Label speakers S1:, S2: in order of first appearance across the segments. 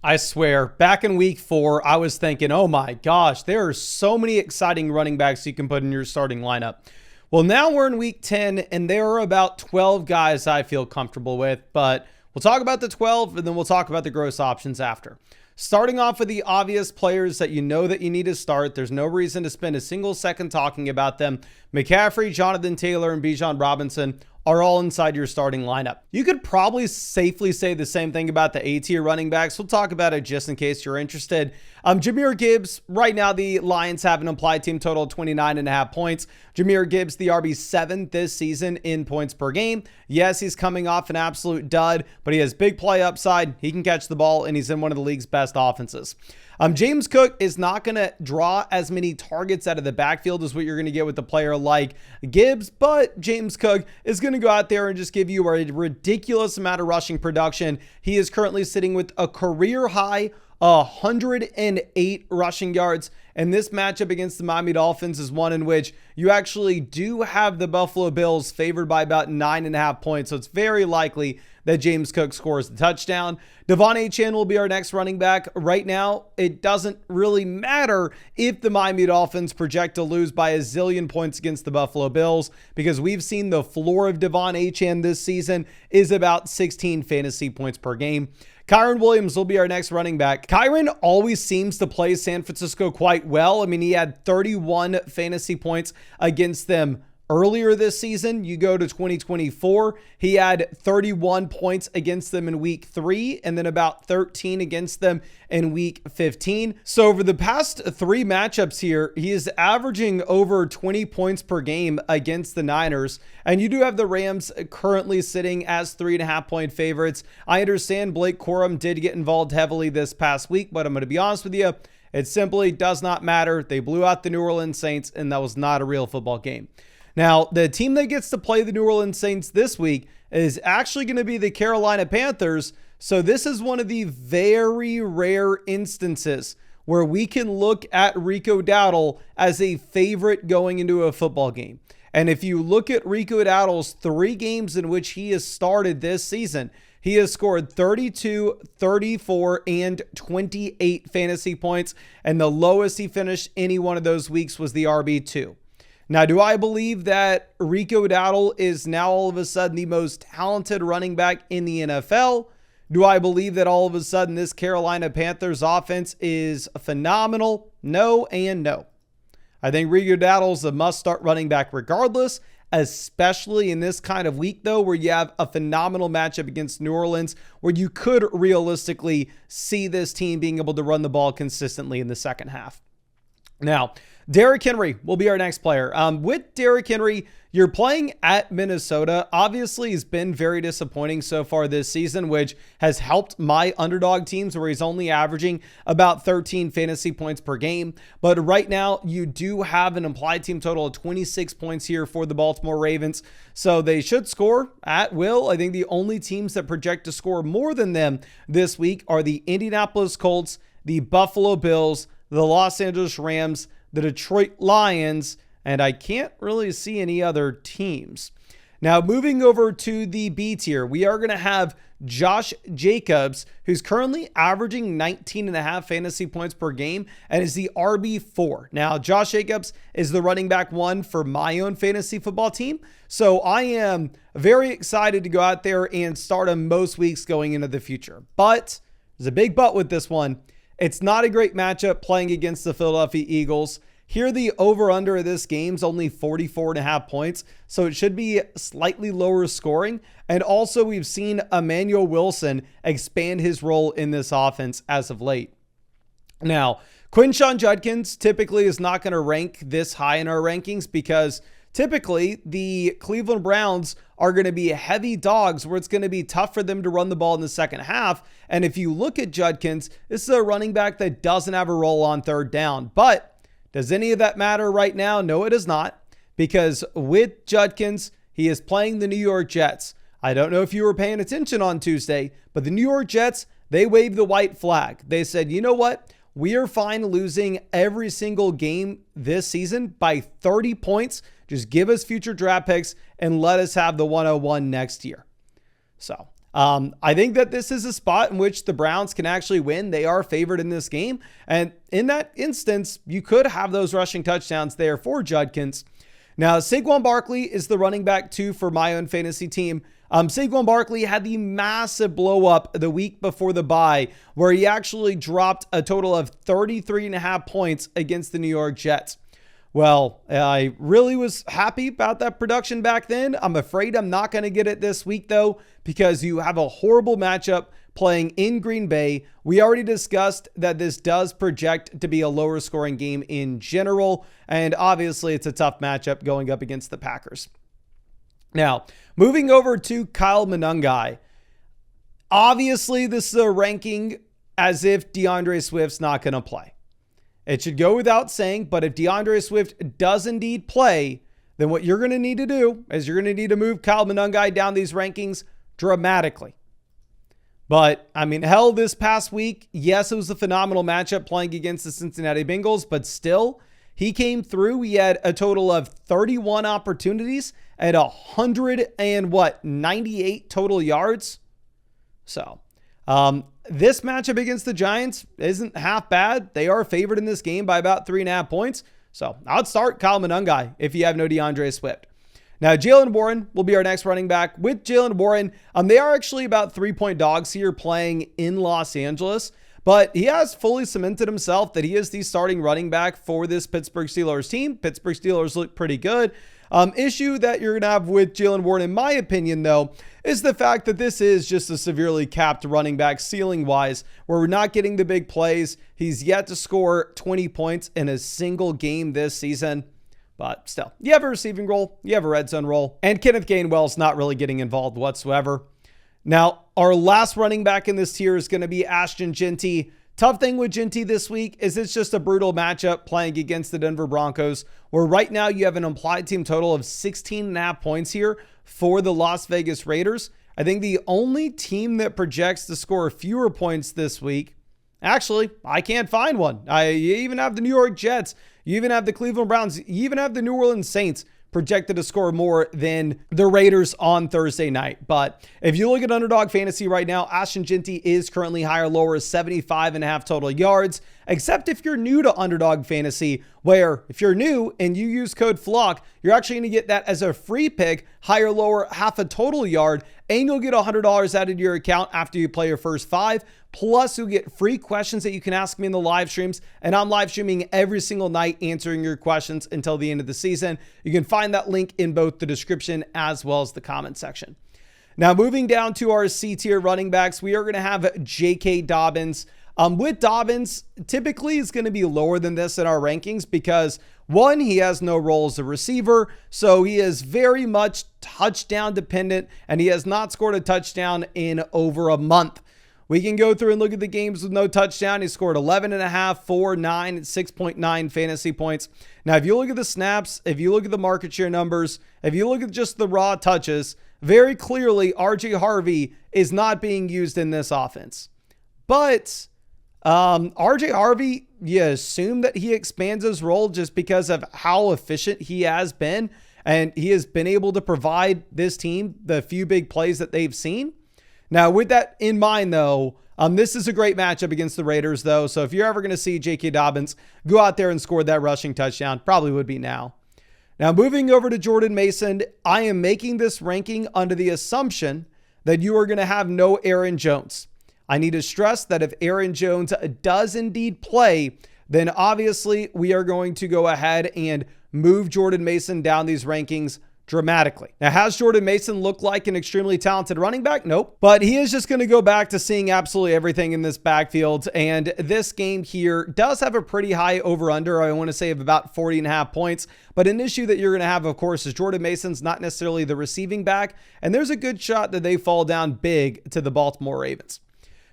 S1: I swear, back in week 4, I was thinking, oh my gosh, there are so many exciting running backs you can put in your starting lineup. Well, now we're in week 10, and there are about 12 guys I feel comfortable with, but we'll talk about the 12, and then we'll talk about the gross options after. Starting off with the obvious players that you know that you need to start. There's no reason to spend a single second talking about them. McCaffrey, Jonathan Taylor, and Bijan Robinson are all inside your starting lineup. You could probably safely say the same thing about the A-tier running backs. We'll talk about it just in case you're interested. Jahmyr Gibbs, right now the Lions have an implied team total of 29.5 points. Jahmyr Gibbs, the RB7 this season in points per game. Yes, he's coming off an absolute dud, but he has big play upside. He can catch the ball, and he's in one of the league's best offenses. James Cook is not going to draw as many targets out of the backfield as what you're going to get with a player like Gibbs, but James Cook is going to go out there and just give you a ridiculous amount of rushing production. He is currently sitting with a career high 108 rushing yards. And this matchup against the Miami Dolphins is one in which you actually do have the Buffalo Bills favored by about 9.5 points. So it's very likely that James Cook scores the touchdown. Devon Achane will be our next running back. Right now, it doesn't really matter if the Miami Dolphins project to lose by a zillion points against the Buffalo Bills, because we've seen the floor of Devon Achane this season is about 16 fantasy points per game. Kyren Williams will be our next running back. Kyren always seems to play San Francisco quite well. I mean, he had 31 fantasy points against them earlier this season. You go to 2024, he had 31 points against them in week 3 and then about 13 against them in week 15. So over the past 3 matchups here, he is averaging over 20 points per game against the Niners. And you do have the Rams currently sitting as 3.5 point favorites. I understand Blake Corum did get involved heavily this past week, but I'm going to be honest with you, it simply does not matter. They blew out the New Orleans Saints, and that was not a real football game. Now, the team that gets to play the New Orleans Saints this week is actually going to be the Carolina Panthers. So this is one of the very rare instances where we can look at Rico Dowdle as a favorite going into a football game. And if you look at Rico Dowdle's 3 games in which he has started this season, he has scored 32, 34, and 28 fantasy points. And the lowest he finished any one of those weeks was the RB2. Now, do I believe that Rico Dowdle is now all of a sudden the most talented running back in the NFL? Do I believe that all of a sudden this Carolina Panthers offense is phenomenal? No and no. I think Rico Dowdle is a must-start running back regardless, especially in this kind of week, though, where you have a phenomenal matchup against New Orleans, where you could realistically see this team being able to run the ball consistently in the second half. Now, Derrick Henry will be our next player. With Derrick Henry, you're playing at Minnesota. Obviously, he's been very disappointing so far this season, which has helped my underdog teams where he's only averaging about 13 fantasy points per game. But right now, you do have an implied team total of 26 points here for the Baltimore Ravens. So they should score at will. I think the only teams that project to score more than them this week are the Indianapolis Colts, the Buffalo Bills, the Los Angeles Rams, the Detroit Lions, and I can't really see any other teams. Now, moving over to the B tier, we are going to have Josh Jacobs, who's currently averaging 19.5 fantasy points per game and is the RB4. Now, Josh Jacobs is the running back 1 for my own fantasy football team. So I am very excited to go out there and start him most weeks going into the future. But there's a big but with this one. It's not a great matchup playing against the Philadelphia Eagles. Here, the over-under of this game is only 44.5 points, so it should be slightly lower scoring. And also, we've seen Emmanuel Wilson expand his role in this offense as of late. Now, Quinshon Judkins typically is not going to rank this high in our rankings because typically the Cleveland Browns are going to be heavy dogs where it's going to be tough for them to run the ball in the second half. And if you look at Judkins, this is a running back that doesn't have a role on third down. But does any of that matter right now? No, it does not. Because with Judkins, he is playing the New York Jets. I don't know if you were paying attention on Tuesday, but the New York Jets, they waved the white flag. They said, you know what? We are fine losing every single game this season by 30 points. Just give us future draft picks and let us have the 101 next year. So I think that this is a spot in which the Browns can actually win. They are favored in this game. And in that instance, you could have those rushing touchdowns there for Judkins. Now, Saquon Barkley is the running back 2 for my own fantasy team. Saquon Barkley had the massive blow up the week before the bye, where he actually dropped a total of 33.5 points against the New York Jets. Well, I really was happy about that production back then. I'm afraid I'm not going to get it this week, though, because you have a horrible matchup playing in Green Bay. We already discussed that this does project to be a lower scoring game in general, and obviously it's a tough matchup going up against the Packers. Now, moving over to Kyle Monangai. Obviously, this is a ranking as if DeAndre Swift's not going to play. It should go without saying, but if DeAndre Swift does indeed play, then what you're going to need to do is you're going to need to move Kyle Monangai down these rankings dramatically. But, I mean, hell, this past week, yes, it was a phenomenal matchup playing against the Cincinnati Bengals, but still, he came through. He had a total of 31 opportunities at 98 total yards. So, this matchup against the Giants isn't half bad. They are favored in this game by about 3.5 points. So, I'd start Kyle Monangai if you have no DeAndre Swift. Now, Jaylen Warren will be our next running back. With Jaylen Warren, they are actually about 3-point dogs here playing in Los Angeles, but he has fully cemented himself that he is the starting running back for this Pittsburgh Steelers team. Pittsburgh Steelers look pretty good. Issue that you're going to have with Jaylen Warren, in my opinion, though, is the fact that this is just a severely capped running back ceiling-wise, where we're not getting the big plays. He's yet to score 20 points in a single game this season. But still, you have a receiving role, you have a red zone role, and Kenneth Gainwell's not really getting involved whatsoever. Now, our last running back in this tier is going to be Ashton Jeanty. Tough thing with Jeanty this week is it's just a brutal matchup playing against the Denver Broncos, where right now you have an implied team total of 16.5 points here for the Las Vegas Raiders. I think the only team that projects to score fewer points this week, actually, I can't find one. You even have the New York Jets. You even have the Cleveland Browns. You even have the New Orleans Saints projected to score more than the Raiders on Thursday night. But if you look at Underdog Fantasy right now, Ashton Jeanty is currently higher lower 75.5 total yards, except if you're new to Underdog Fantasy, where if you're new and you use code FLOCK, you're actually going to get that as a free pick, higher lower half a total yard, and you'll get $100 added to your account after you play your first 5. Plus, you'll get free questions that you can ask me in the live streams, and I'm live streaming every single night answering your questions until the end of the season. You can find that link in both the description as well as the comment section. Now, moving down to our C-tier running backs, we are going to have J.K. Dobbins. With Dobbins, typically he's going to be lower than this in our rankings because, one, he has no role as a receiver, so he is very much touchdown dependent, and he has not scored a touchdown in over a month. We can go through and look at the games with no touchdown. He scored 11.5, 4, 9, 6.9 fantasy points. Now, if you look at the snaps, if you look at the market share numbers, if you look at just the raw touches, very clearly RJ Harvey is not being used in this offense. But RJ Harvey, you assume that he expands his role just because of how efficient he has been, and he has been able to provide this team the few big plays that they've seen. Now, with that in mind, though, this is a great matchup against the Raiders, though. So if you're ever going to see J.K. Dobbins go out there and score that rushing touchdown, probably would be now. Now, moving over to Jordan Mason, I am making this ranking under the assumption that you are going to have no Aaron Jones. I need to stress that if Aaron Jones does indeed play, then obviously we are going to go ahead and move Jordan Mason down these rankings dramatically. Now, has Jordan Mason looked like an extremely talented running back? Nope. But he is just going to go back to seeing absolutely everything in this backfield. And this game here does have a pretty high over-under, I want to say, of about 40.5 points. But an issue that you're going to have, of course, is Jordan Mason's not necessarily the receiving back. And there's a good shot that they fall down big to the Baltimore Ravens.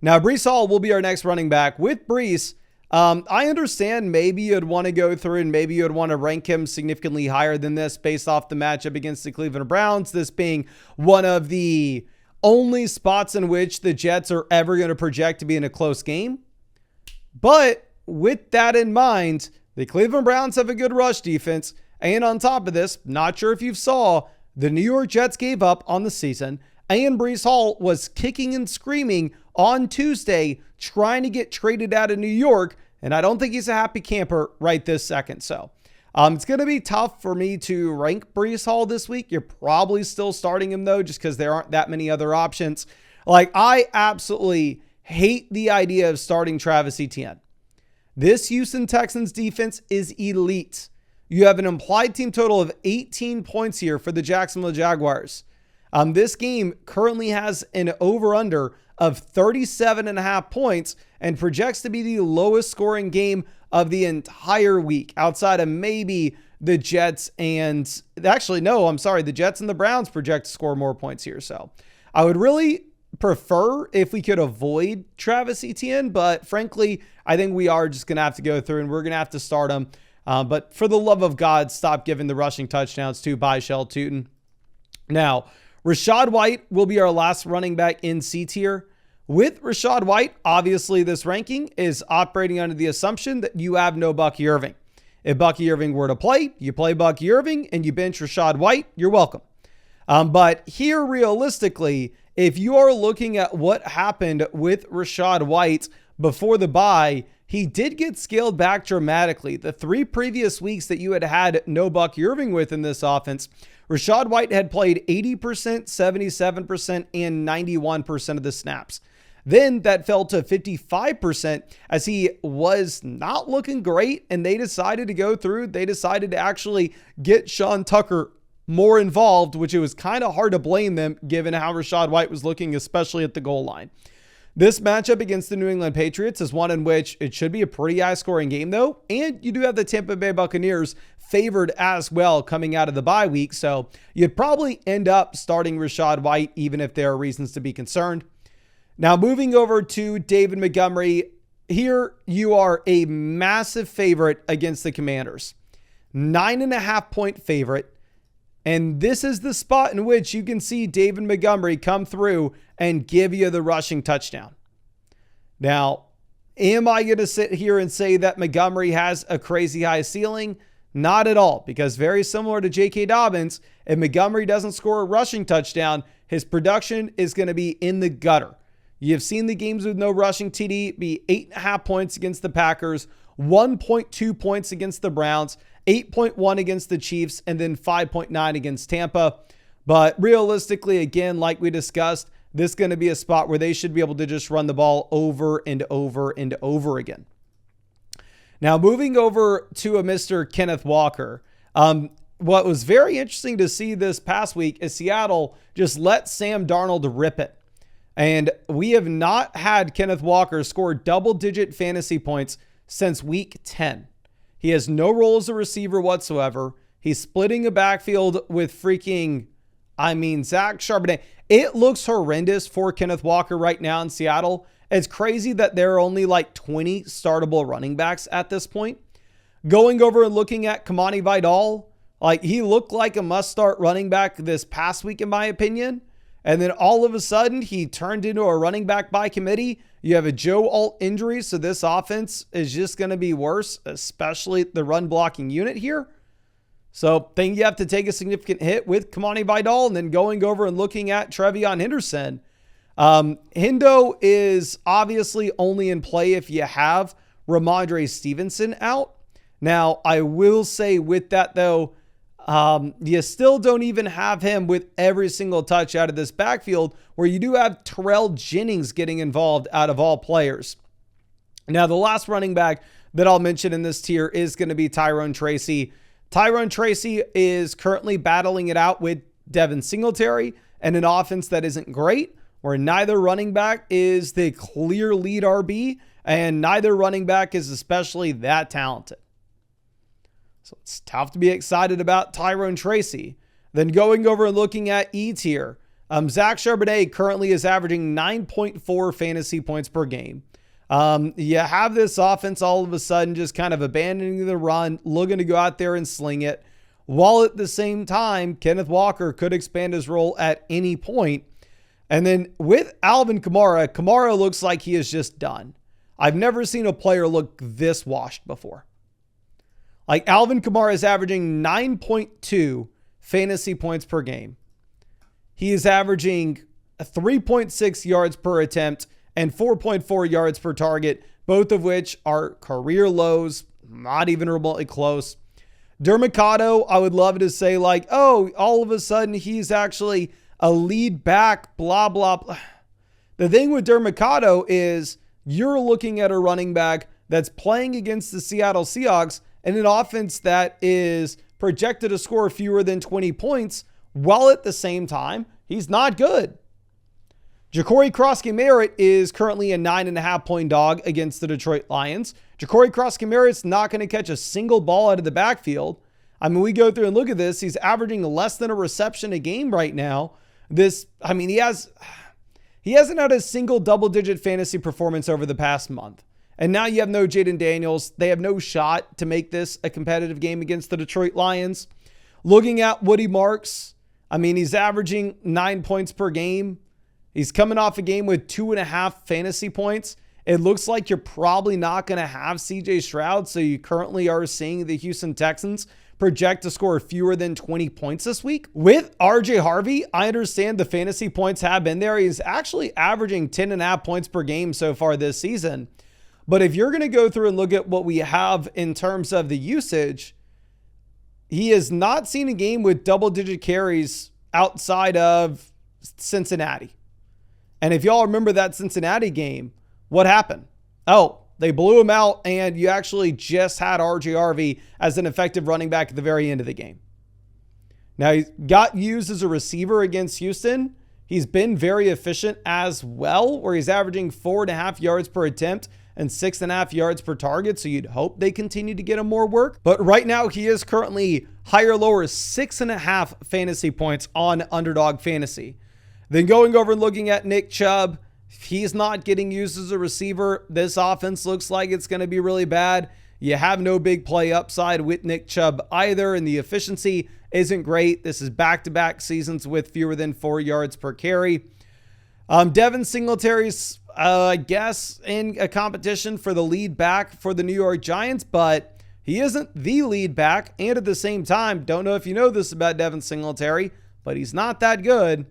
S1: Now, Breece Hall will be our next running back. With Breece, I understand maybe you'd want to go through and maybe you'd want to rank him significantly higher than this based off the matchup against the Cleveland Browns, this being one of the only spots in which the Jets are ever going to project to be in a close game. But with that in mind, the Cleveland Browns have a good rush defense. And on top of this, not sure if you saw, the New York Jets gave up on the season And Breece Hall was kicking and screaming on Tuesday, trying to get traded out of New York. And I don't think he's a happy camper right this second. So it's going to be tough for me to rank Breece Hall this week. You're probably still starting him though, just because there aren't that many other options. Like, I absolutely hate the idea of starting Travis Etienne. This Houston Texans defense is elite. You have an implied team total of 18 points here for the Jacksonville Jaguars. This game currently has an over-under of 37.5 points and projects to be the lowest scoring game of the entire week, outside of maybe the Jets and actually, no, I'm sorry. The Jets and the Browns project to score more points here. So I would really prefer if we could avoid Travis Etienne, but frankly, I think we are just going to have to go through and we're going to have to start him. But for the love of God, stop giving the rushing touchdowns to Byshell Tootin. Now, Rachaad White will be our last running back in C tier. With Rachaad White, obviously this ranking is operating under the assumption that you have no Bucky Irving. If Bucky Irving were to play, you play Bucky Irving and you bench Rachaad White, you're welcome. But here, realistically, if you are looking at what happened with Rachaad White before the bye, he did get scaled back dramatically. The 3 previous weeks that you had no Bucky Irving with in this offense, Rachaad White had played 80%, 77%, and 91% of the snaps. Then that fell to 55% as he was not looking great, and they decided to go through. They decided to actually get Sean Tucker more involved, which it was kind of hard to blame them given how Rachaad White was looking, especially at the goal line. This matchup against the New England Patriots is one in which it should be a pretty high-scoring game, though, and you do have the Tampa Bay Buccaneers favored as well coming out of the bye week, so you'd probably end up starting Rachaad White even if there are reasons to be concerned. Now, moving over to David Montgomery, here you are a massive favorite against the Commanders. 9.5 point favorite. And this is the spot in which you can see David Montgomery come through and give you the rushing touchdown. Now, am I going to sit here and say that Montgomery has a crazy high ceiling? Not at all, because very similar to J.K. Dobbins, if Montgomery doesn't score a rushing touchdown, his production is going to be in the gutter. You've seen the games with no rushing TD be 8.5 points against the Packers, 1.2 points against the Browns, 8.1 against the Chiefs, and then 5.9 against Tampa. But realistically, again, like we discussed, this is going to be a spot where they should be able to just run the ball over and over and over again. Now, moving over to a Mr. Kenneth Walker. What was very interesting to see this past week is Seattle just let Sam Darnold rip it. And we have not had Kenneth Walker score double-digit fantasy points since week 10. He has no role as a receiver whatsoever. He's splitting a backfield with Zach Charbonnet. It looks horrendous for Kenneth Walker right now in Seattle. It's crazy that there are only like 20 startable running backs at this point. Going over and looking at Kamani Vidal, like he looked like a must-start running back this past week, in my opinion. And then all of a sudden, he turned into a running back by committee. You have a Joe Alt injury, so this offense is just going to be worse, especially the run blocking unit here. So think you have to take a significant hit with Kamani Vidal, and then going over and looking at Trevion Henderson. Hendo is obviously only in play if you have Ramondre Stevenson out. Now, I will say with that, though, you still don't even have him with every single touch out of this backfield, where you do have Terrell Jennings getting involved out of all players. Now, the last running back that I'll mention in this tier is going to be Tyrone Tracy. Tyrone Tracy is currently battling it out with Devin Singletary and an offense that isn't great, where neither running back is the clear lead RB, and neither running back is especially that talented. So it's tough to be excited about Tyrone Tracy. Then going over and looking at E tier, Zach Charbonnet currently is averaging 9.4 fantasy points per game. You have this offense all of a sudden just kind of abandoning the run, looking to go out there and sling it, while at the same time, Kenneth Walker could expand his role at any point. And then with Alvin Kamara, Kamara looks like he is just done. I've never seen a player look this washed before. Like Alvin Kamara is averaging 9.2 fantasy points per game. He is averaging 3.6 yards per attempt and 4.4 yards per target, both of which are career lows, not even remotely close. Dermicado, I would love to say like, oh, all of a sudden he's actually a lead back, blah, blah, blah. The thing with Dermicado is you're looking at a running back that's playing against the Seattle Seahawks and an offense that is projected to score fewer than 20 points, while at the same time, he's not good. Ja'Cory Cross-Merritt is currently a 9.5 point dog against the Detroit Lions. Ja'Cory Cross-Merritt's not going to catch a single ball out of the backfield. I mean, we go through and look at this. He's averaging less than a reception a game right now. He hasn't had a single double-digit fantasy performance over the past month. And now you have no Jaden Daniels. They have no shot to make this a competitive game against the Detroit Lions. Looking at Woody Marks, he's averaging 9 points per game. He's coming off a game with 2.5 fantasy points. It looks like you're probably not going to have CJ Stroud, so you currently are seeing the Houston Texans project to score fewer than 20 points this week. With RJ Harvey, I understand the fantasy points have been there. He's actually averaging 10.5 points per game so far this season. But if you're going to go through and look at what we have in terms of the usage, he has not seen a game with double-digit carries outside of Cincinnati. And if y'all remember that Cincinnati game, what happened? Oh, they blew him out, and you actually just had RJ Harvey as an effective running back at the very end of the game. Now, he got used as a receiver against Houston. He's been very efficient as well, where he's averaging 4.5 yards per attempt and 6.5 yards per target. So you'd hope they continue to get him more work. But right now, he is currently higher, lower 6.5 fantasy points on Underdog Fantasy. Then going over and looking at Nick Chubb, if he's not getting used as a receiver, this offense looks like it's going to be really bad. You have no big play upside with Nick Chubb either, and the efficiency isn't great. This is back-to-back seasons with fewer than 4 yards per carry. Devin Singletary's, I guess, in a competition for the lead back for the New York Giants, but he isn't the lead back. And at the same time, don't know if you know this about Devin Singletary, but he's not that good.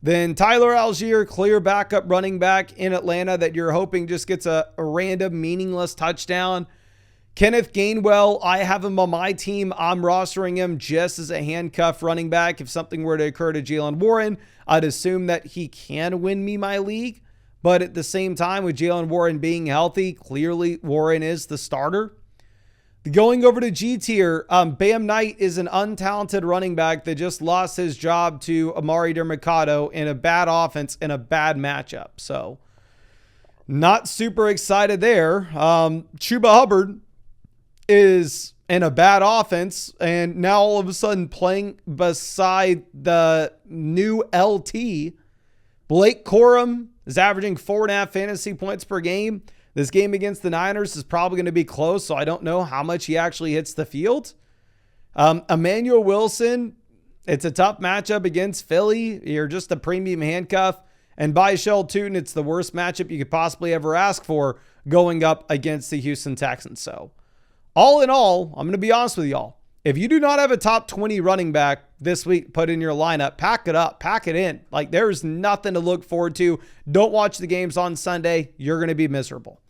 S1: Then Tyler Algier, clear backup running back in Atlanta that you're hoping just gets a random meaningless touchdown. Kenneth Gainwell, I have him on my team. I'm rostering him just as a handcuff running back. If something were to occur to Jaylen Warren, I'd assume that he can win me my league. But at the same time, with Jaylen Warren being healthy, clearly Warren is the starter. Going over to G tier, Bam Knight is an untalented running back that just lost his job to Amari Dermicado in a bad offense in a bad matchup. So not super excited there. Chuba Hubbard is in a bad offense and now all of a sudden playing beside the new LT. Blake Corum is averaging 4.5 fantasy points per game. This game against the Niners is probably going to be close, so I don't know how much he actually hits the field. Emmanuel Wilson, it's a tough matchup against Philly. You're just a premium handcuff. And by Shell Tootin, it's the worst matchup you could possibly ever ask for going up against the Houston Texans. So all in all, I'm going to be honest with y'all. If you do not have a top 20 running back this week put in your lineup, pack it up, pack it in. Like, there's nothing to look forward to. Don't watch the games on Sunday. You're going to be miserable.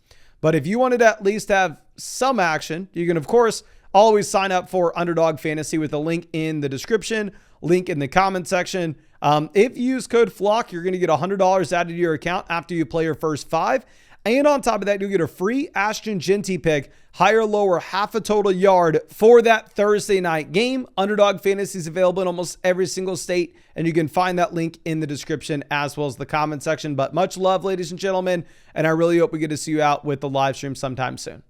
S1: But if you wanted to at least have some action, you can, of course, always sign up for Underdog Fantasy with a link in the description, link in the comment section. If you use code FLOCK, you're going to get $100 added to your account after you play your first 5. And on top of that, you'll get a free Ashton Genty pick, higher, lower, half a total yard for that Thursday night game. Underdog Fantasy is available in almost every single state, and you can find that link in the description as well as the comment section. But much love, ladies and gentlemen, and I really hope we get to see you out with the live stream sometime soon.